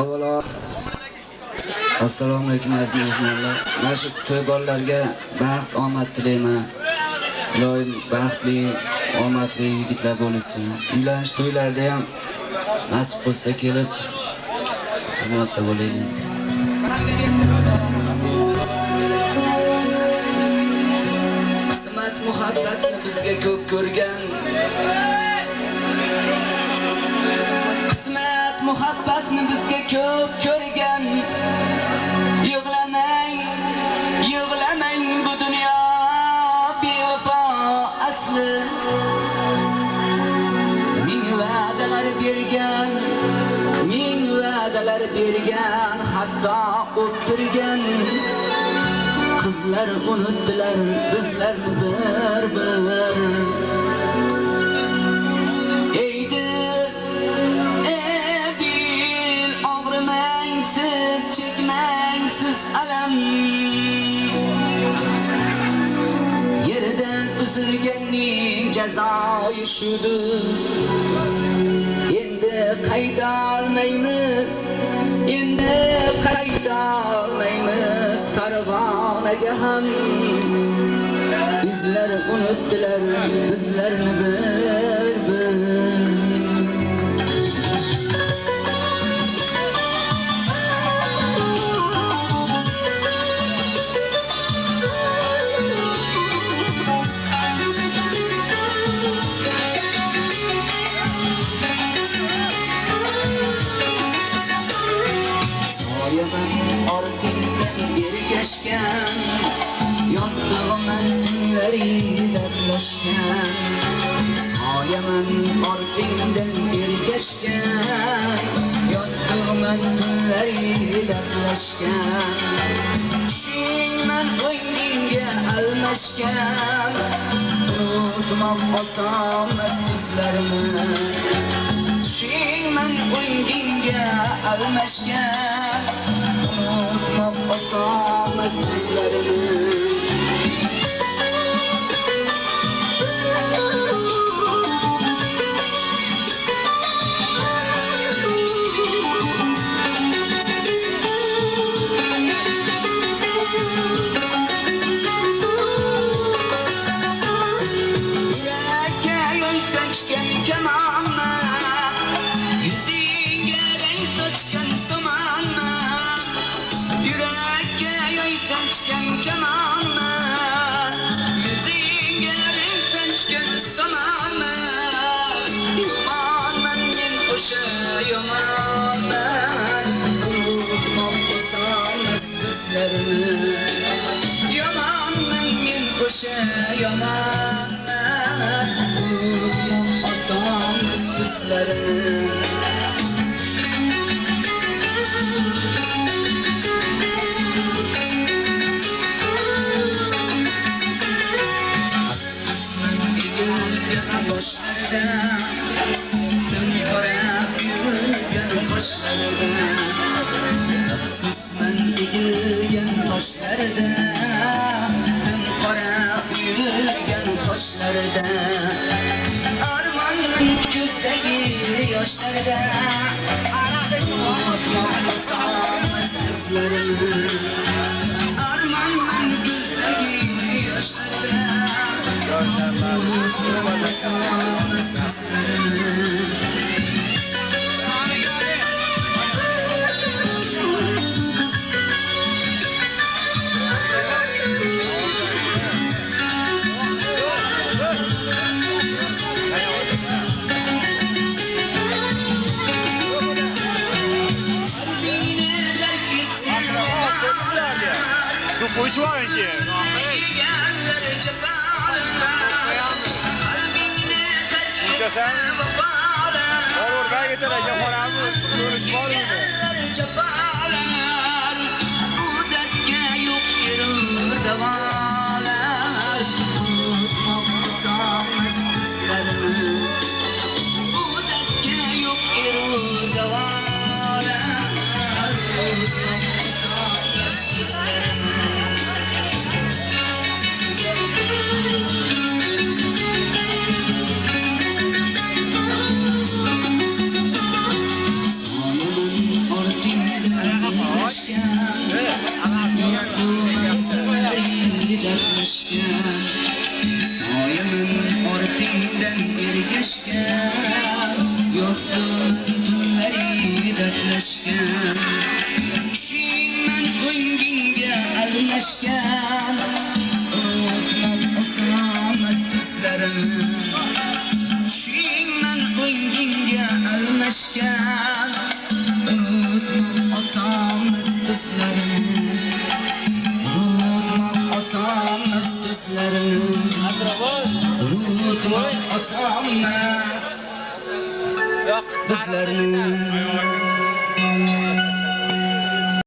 Avvalo assalomu alaykum aziz mehmonlar. Mana shu to'yborlarga baxt, omad tilayman. Iloyim baxtli, omadli yigitlar bo'lsin. Uylanish to'ylarida ham nasib bo'lsa kelib xizmatda bo'laylik. Qismat muhabbatni bizga ko'p ko'rgan. Qismat muhabbatni bizga ko'p ko'rgan. Yig'lamang, yig'lamang bu dunyo bevafo asli. Ming va'dalar bergan, ming va'dalar bergan, hatto o'tirgan. Qizlar unutdilar bizlarni bir-bir. Eydi edil og'rimang siz, chekmang siz alam. Yerdan uzilganning jazoyi shudir. Endi qayta olmaymiz, endi qayta olmaymiz Farg'onaga ham. Bizlar unutdilar bizlarni bir-bir. Yostig'iman tunlarida birlashgan. Soyaman ortingdan ergashgan. Yostig'iman tunlarida birlashgan. Tushingman o'yinga almashgan. Unutmoq osonmas bizlarni. Tushingman o'yinga almashgan. Unutmoq osonmas bizlarni. Yamanman men o'sha yaman, unutmoq oson bizlarni. Boshlarda tun qorab yurgan boshlarda. Afsusman egilgan toshlarda, tun qorab yurgan toshlarda. Armonning ko'zdagi yoshlarda, unutmoq osonmas bizlarni. Armonning ko'zdagi yoshlarda, unutmoq osonmas bizlarni. Which one here? Sen olur ben getireceğim paramı. Görüş var mı? Bu dertke yok yerim davalar. Unutmak sanmaz bizlerimi. Bu dertke yok yerim davalar. Unutmak sanmaz bizlerimi. dertlashgan yo'sinlari dertlashgan tushingman o'ngingga almashgan o'tmab osamas bizlarini tushingman o'ngingga almashgan o'tmab osamas bizlarini o'tmab osamas bizlarini o'tmab osamas bizlarini